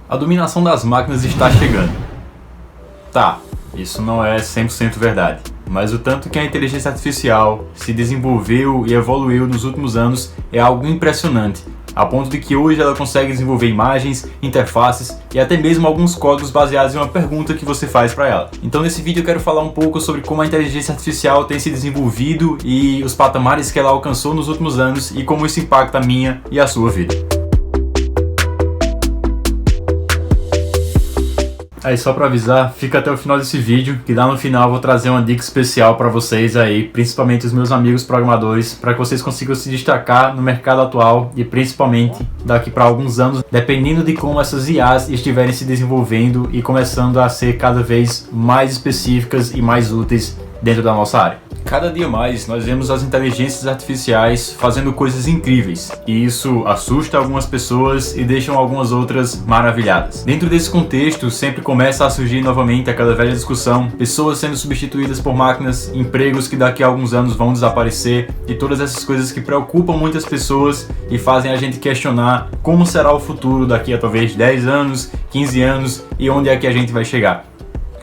A dominação das máquinas está chegando. Tá, isso não é 100% verdade, mas o tanto que a inteligência artificial se desenvolveu e evoluiu nos últimos anos é algo impressionante, a ponto de que hoje ela consegue desenvolver imagens, interfaces e até mesmo alguns códigos baseados em uma pergunta que você faz para ela. Então nesse vídeo eu quero falar um pouco sobre como a inteligência artificial tem se desenvolvido e os patamares que ela alcançou nos últimos anos e como isso impacta a minha e a sua vida. Aí só para avisar, fica até o final desse vídeo, que lá no final eu vou trazer uma dica especial para vocês aí, principalmente os meus amigos programadores, para que vocês consigam se destacar no mercado atual e principalmente daqui para alguns anos, dependendo de como essas IAs estiverem se desenvolvendo e começando a ser cada vez mais específicas e mais úteis dentro da nossa área. Cada dia mais nós vemos as inteligências artificiais fazendo coisas incríveis e isso assusta algumas pessoas e deixa algumas outras maravilhadas. Dentro desse contexto sempre começa a surgir novamente aquela velha discussão, pessoas sendo substituídas por máquinas, empregos que daqui a alguns anos vão desaparecer e todas essas coisas que preocupam muitas pessoas e fazem a gente questionar como será o futuro daqui a talvez 10 anos, 15 anos e onde é que a gente vai chegar.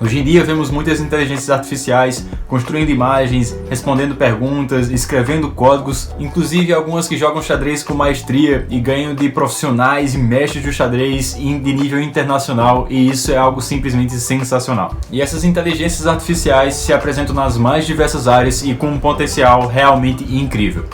Hoje em dia vemos muitas inteligências artificiais construindo imagens, respondendo perguntas, escrevendo códigos, inclusive algumas que jogam xadrez com maestria e ganham de profissionais e mestres do xadrez de nível internacional, e isso é algo simplesmente sensacional. E essas inteligências artificiais se apresentam nas mais diversas áreas e com um potencial realmente incrível.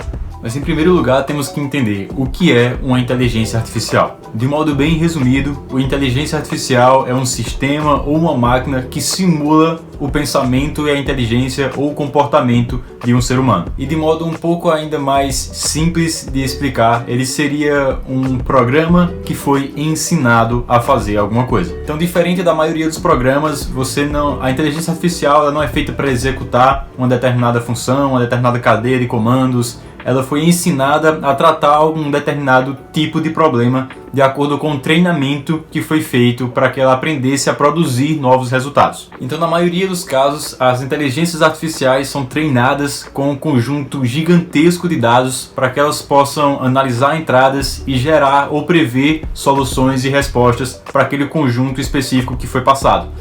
Mas em primeiro lugar temos que entender o que é uma inteligência artificial. De modo bem resumido, a inteligência artificial é um sistema ou uma máquina que simula o pensamento e a inteligência ou o comportamento de um ser humano. E de modo um pouco ainda mais simples de explicar, ele seria um programa que foi ensinado a fazer alguma coisa. Então, diferente da maioria dos programas, a inteligência artificial ela não é feita para executar uma determinada função, uma determinada cadeia de comandos. Ela foi ensinada a tratar um determinado tipo de problema de acordo com o treinamento que foi feito para que ela aprendesse a produzir novos resultados. Então, na maioria dos casos, as inteligências artificiais são treinadas com um conjunto gigantesco de dados para que elas possam analisar entradas e gerar ou prever soluções e respostas para aquele conjunto específico que foi passado.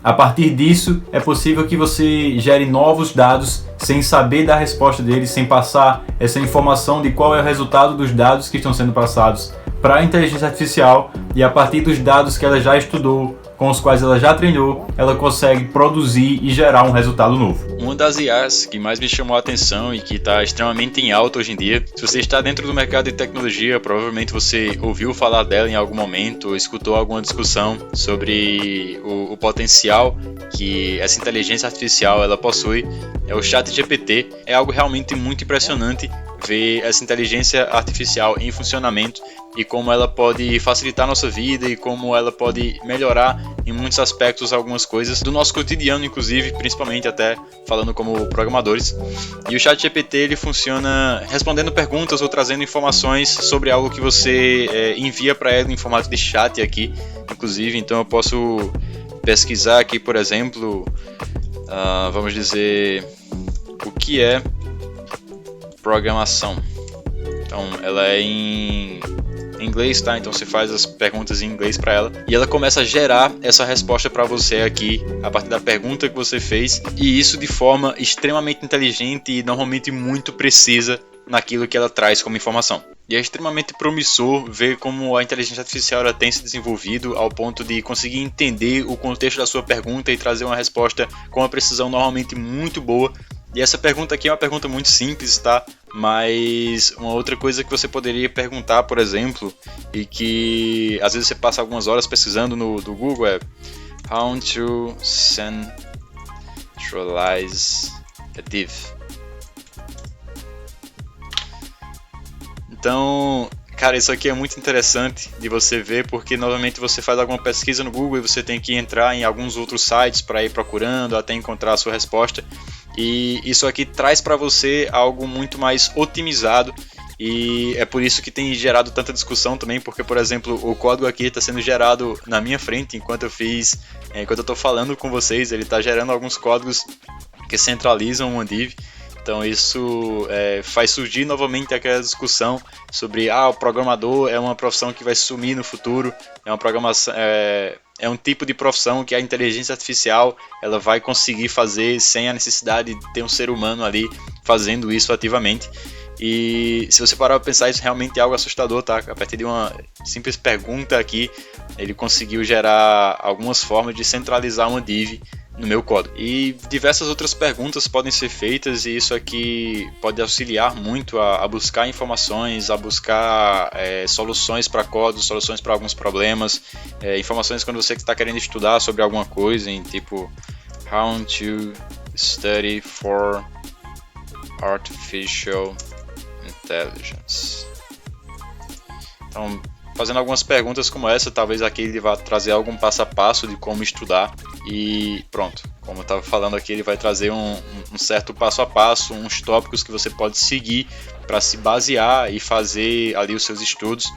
A partir disso, é possível que você gere novos dados sem saber da resposta deles, sem passar essa informação de qual é o resultado dos dados que estão sendo passados para a inteligência artificial, e a partir dos dados que ela já estudou, com os quais ela já treinou, ela consegue produzir e gerar um resultado novo. Uma das IAs que mais me chamou a atenção e que está extremamente em alta hoje em dia, se você está dentro do mercado de tecnologia, provavelmente você ouviu falar dela em algum momento ou escutou alguma discussão sobre o potencial que essa inteligência artificial ela possui, é o ChatGPT. É algo realmente muito impressionante ver essa inteligência artificial em funcionamento e como ela pode facilitar a nossa vida e como ela pode melhorar em muitos aspectos algumas coisas do nosso cotidiano, inclusive, principalmente até falando como programadores. E o ChatGPT ele funciona respondendo perguntas ou trazendo informações sobre algo que você envia para ele em formato de chat aqui, inclusive. Então eu posso pesquisar aqui, por exemplo, vamos dizer, o que é programação. Então ela é em inglês, tá? Então você faz as perguntas em inglês para ela e ela começa a gerar essa resposta para você aqui a partir da pergunta que você fez, e isso de forma extremamente inteligente e normalmente muito precisa naquilo que ela traz como informação. E é extremamente promissor ver como a inteligência artificial ela tem se desenvolvido ao ponto de conseguir entender o contexto da sua pergunta e trazer uma resposta com uma precisão normalmente muito boa. E essa pergunta aqui é uma pergunta muito simples, tá? Mas uma outra coisa que você poderia perguntar, por exemplo, e que às vezes você passa algumas horas pesquisando no Google é How to centralize a div. Então, cara, isso aqui é muito interessante de você ver, porque novamente você faz alguma pesquisa no Google e você tem que entrar em alguns outros sites para ir procurando até encontrar a sua resposta. E isso aqui traz para você algo muito mais otimizado, e é por isso que tem gerado tanta discussão também, porque, por exemplo, o código aqui está sendo gerado na minha frente enquanto eu estou falando com vocês. Ele está gerando alguns códigos que centralizam uma div. Então isso faz surgir novamente aquela discussão sobre o programador é uma profissão que vai sumir no futuro, é um tipo de profissão que a inteligência artificial ela vai conseguir fazer sem a necessidade de ter um ser humano ali fazendo isso ativamente. E se você parar para pensar, isso realmente é algo assustador, tá? A partir de uma simples pergunta aqui, ele conseguiu gerar algumas formas de centralizar uma div no meu código. E diversas outras perguntas podem ser feitas, e isso aqui pode auxiliar muito a buscar informações, a buscar soluções para código, soluções para alguns problemas, informações quando você está querendo estudar sobre alguma coisa, em tipo How to Study for Artificial Intelligence. Então, fazendo algumas perguntas como essa, talvez aqui ele vá trazer algum passo a passo de como estudar e pronto. Como eu estava falando aqui, ele vai trazer um certo passo a passo, uns tópicos que você pode seguir para se basear e fazer ali os seus estudos.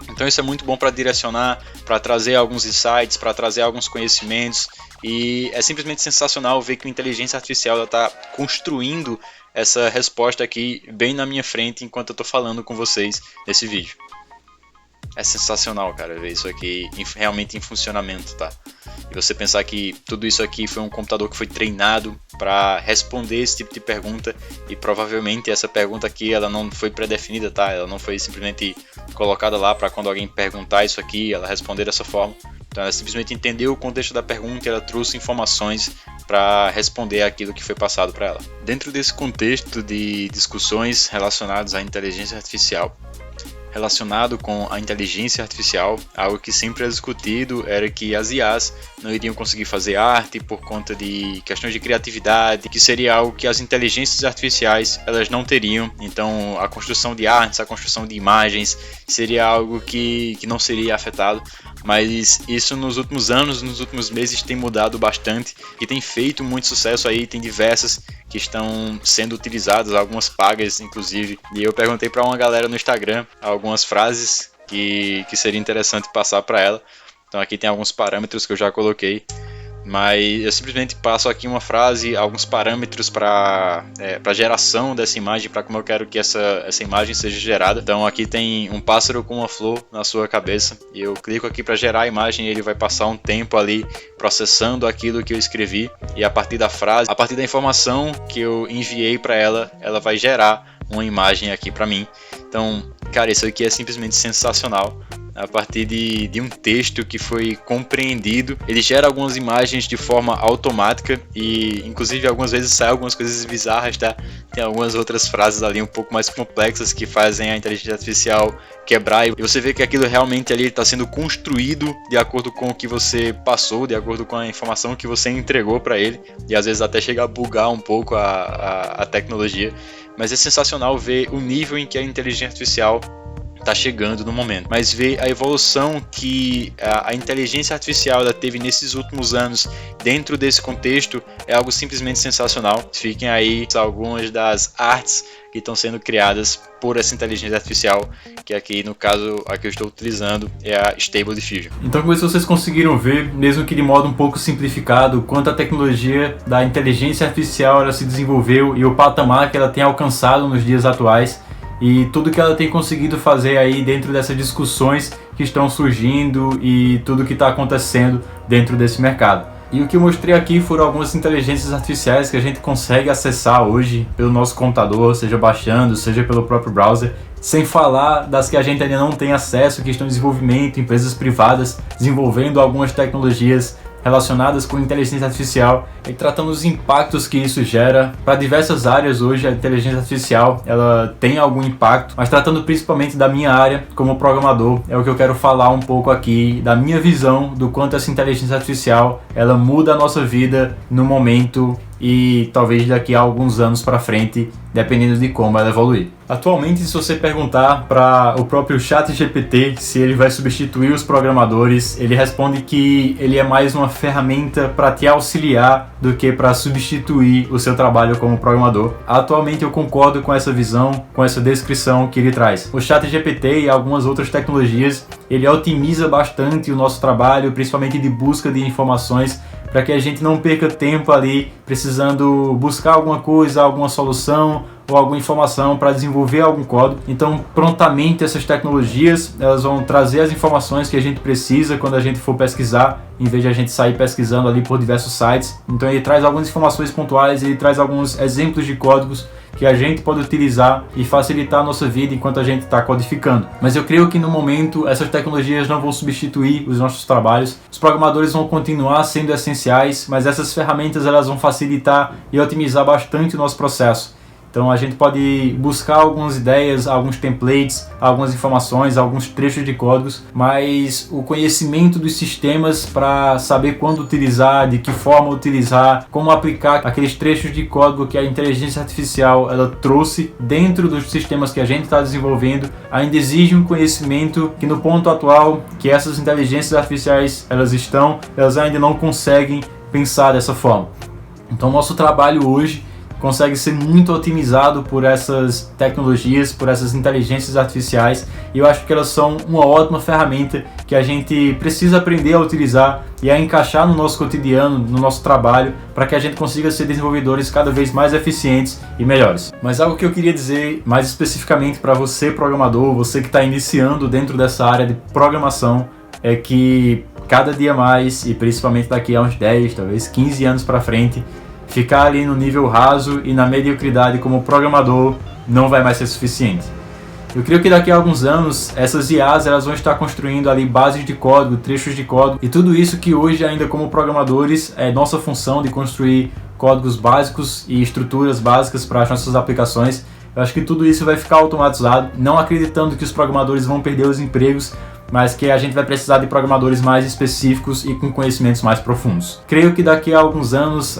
Então isso é muito bom para direcionar, para trazer alguns insights, para trazer alguns conhecimentos, e é simplesmente sensacional ver que a inteligência artificial está construindo essa resposta aqui bem na minha frente enquanto eu estou falando com vocês nesse vídeo. É sensacional, cara, ver isso aqui realmente em funcionamento, tá? E você pensar que tudo isso aqui foi um computador que foi treinado para responder esse tipo de pergunta, e provavelmente essa pergunta aqui ela não foi pré-definida, tá? Ela não foi simplesmente colocada lá para quando alguém perguntar isso aqui, ela responder dessa forma. Então ela simplesmente entendeu o contexto da pergunta e ela trouxe informações para responder aquilo que foi passado para ela. Dentro desse contexto de discussões relacionadas à inteligência artificial, relacionado com a inteligência artificial, algo que sempre é discutido era que as IAs não iriam conseguir fazer arte por conta de questões de criatividade, que seria algo que as inteligências artificiais elas não teriam. Então a construção de artes, a construção de imagens seria algo que não seria afetado. Mas isso nos últimos anos, nos últimos meses tem mudado bastante e tem feito muito sucesso aí, tem diversas que estão sendo utilizadas, algumas pagas inclusive. E eu perguntei para uma galera no Instagram algumas frases que seria interessante passar para ela. Então aqui tem alguns parâmetros que eu já coloquei, mas eu simplesmente passo aqui uma frase, alguns parâmetros para geração dessa imagem, para como eu quero que essa imagem seja gerada. Então aqui tem um pássaro com uma flor na sua cabeça, e eu clico aqui para gerar a imagem e ele vai passar um tempo ali processando aquilo que eu escrevi, e a partir da frase, a partir da informação que eu enviei para ela, ela vai gerar uma imagem aqui para mim. Então, cara, isso aqui é simplesmente sensacional. A partir de um texto que foi compreendido, ele gera algumas imagens de forma automática, e inclusive algumas vezes sai algumas coisas bizarras, tá? Tem algumas outras frases ali um pouco mais complexas que fazem a inteligência artificial quebrar, e você vê que aquilo realmente ali está sendo construído de acordo com o que você passou, de acordo com a informação que você entregou para ele, e às vezes até chega a bugar um pouco a tecnologia. Mas é sensacional ver o nível em que a inteligência artificial está chegando no momento, mas ver a evolução que a inteligência artificial ela teve nesses últimos anos dentro desse contexto é algo simplesmente sensacional. Fiquem aí algumas das artes que estão sendo criadas por essa inteligência artificial, que aqui no caso a que eu estou utilizando é a Stable Diffusion. Então com isso vocês conseguiram ver, mesmo que de modo um pouco simplificado, quanto a tecnologia da inteligência artificial ela se desenvolveu e o patamar que ela tem alcançado nos dias atuais, e tudo que ela tem conseguido fazer aí dentro dessas discussões que estão surgindo e tudo que está acontecendo dentro desse mercado. E o que eu mostrei aqui foram algumas inteligências artificiais que a gente consegue acessar hoje pelo nosso computador, seja baixando, seja pelo próprio browser, sem falar das que a gente ainda não tem acesso, que estão em desenvolvimento, empresas privadas desenvolvendo algumas tecnologias relacionadas com inteligência artificial e tratando os impactos que isso gera para diversas áreas. Hoje a inteligência artificial ela tem algum impacto, mas tratando principalmente da minha área como programador, é o que eu quero falar um pouco aqui da minha visão do quanto essa inteligência artificial ela muda a nossa vida no momento e talvez daqui a alguns anos para frente, dependendo de como ela evoluir. Atualmente, se você perguntar para o próprio ChatGPT se ele vai substituir os programadores, ele responde que ele é mais uma ferramenta para te auxiliar do que para substituir o seu trabalho como programador. Atualmente eu concordo com essa visão, com essa descrição que ele traz. O ChatGPT e algumas outras tecnologias, ele otimiza bastante o nosso trabalho, principalmente de busca de informações, para que a gente não perca tempo ali precisando buscar alguma coisa, alguma solução ou alguma informação para desenvolver algum código. Então, prontamente essas tecnologias, elas vão trazer as informações que a gente precisa quando a gente for pesquisar, em vez de a gente sair pesquisando ali por diversos sites. Então ele traz algumas informações pontuais, ele traz alguns exemplos de códigos que a gente pode utilizar e facilitar a nossa vida enquanto a gente está codificando. Mas eu creio que no momento essas tecnologias não vão substituir os nossos trabalhos. Os programadores vão continuar sendo essenciais, mas essas ferramentas elas vão facilitar e otimizar bastante o nosso processo. Então a gente pode buscar algumas ideias, alguns templates, algumas informações, alguns trechos de códigos, mas o conhecimento dos sistemas para saber quando utilizar, de que forma utilizar, como aplicar aqueles trechos de código que a inteligência artificial ela trouxe dentro dos sistemas que a gente está desenvolvendo, ainda exige um conhecimento que no ponto atual que essas inteligências artificiais elas ainda não conseguem pensar dessa forma. Então nosso trabalho hoje consegue ser muito otimizado por essas tecnologias, por essas inteligências artificiais, e eu acho que elas são uma ótima ferramenta que a gente precisa aprender a utilizar e a encaixar no nosso cotidiano, no nosso trabalho, para que a gente consiga ser desenvolvedores cada vez mais eficientes e melhores. Mas algo que eu queria dizer mais especificamente para você programador, você que está iniciando dentro dessa área de programação, é que cada dia mais, e principalmente daqui a uns 10, talvez 15 anos para frente, ficar ali no nível raso e na mediocridade como programador não vai mais ser suficiente. Eu creio que daqui a alguns anos essas IAs elas vão estar construindo ali bases de código, trechos de código e tudo isso que hoje ainda como programadores é nossa função de construir códigos básicos e estruturas básicas para as nossas aplicações. Eu acho que tudo isso vai ficar automatizado, não acreditando que os programadores vão perder os empregos, mas que a gente vai precisar de programadores mais específicos e com conhecimentos mais profundos. Creio que daqui a alguns anos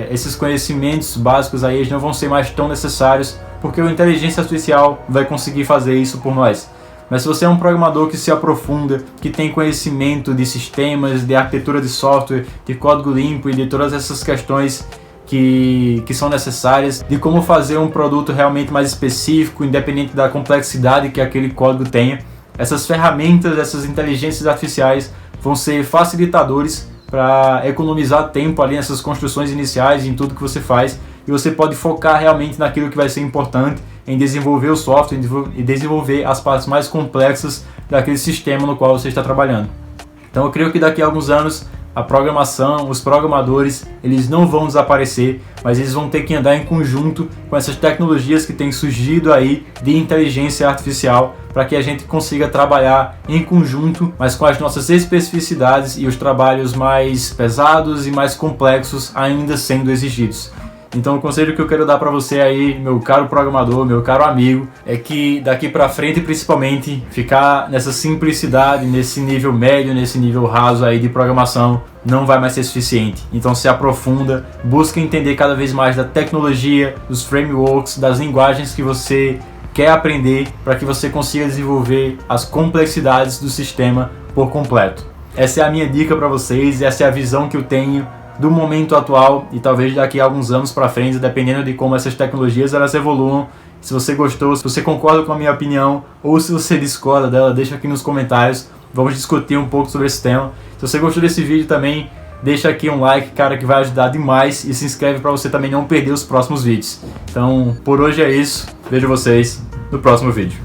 esses conhecimentos básicos aí não vão ser mais tão necessários, porque a inteligência artificial vai conseguir fazer isso por nós. Mas se você é um programador que se aprofunda, que tem conhecimento de sistemas, de arquitetura de software, de código limpo e de todas essas questões que são necessárias, de como fazer um produto realmente mais específico, independente da complexidade que aquele código tenha, essas ferramentas, essas inteligências artificiais vão ser facilitadores para economizar tempo ali nessas construções iniciais, em tudo que você faz, e você pode focar realmente naquilo que vai ser importante, em desenvolver o software e desenvolver as partes mais complexas daquele sistema no qual você está trabalhando. Então eu creio que daqui a alguns anos a programação, os programadores, eles não vão desaparecer, mas eles vão ter que andar em conjunto com essas tecnologias que têm surgido aí de inteligência artificial, para que a gente consiga trabalhar em conjunto, mas com as nossas especificidades e os trabalhos mais pesados e mais complexos ainda sendo exigidos. Então o conselho que eu quero dar para você aí, meu caro programador, meu caro amigo, é que daqui para frente principalmente ficar nessa simplicidade, nesse nível médio, nesse nível raso aí de programação não vai mais ser suficiente. Então se aprofunda, busca entender cada vez mais da tecnologia, dos frameworks, das linguagens que você quer aprender para que você consiga desenvolver as complexidades do sistema por completo. Essa é a minha dica para vocês, essa é a visão que eu tenho do momento atual e talvez daqui a alguns anos para frente, dependendo de como essas tecnologias elas evoluam. Se você gostou, se você concorda com a minha opinião ou se você discorda dela, deixa aqui nos comentários. Vamos discutir um pouco sobre esse tema. Se você gostou desse vídeo também, deixa aqui um like, cara, que vai ajudar demais, e se inscreve para você também não perder os próximos vídeos. Então, por hoje é isso. Vejo vocês no próximo vídeo.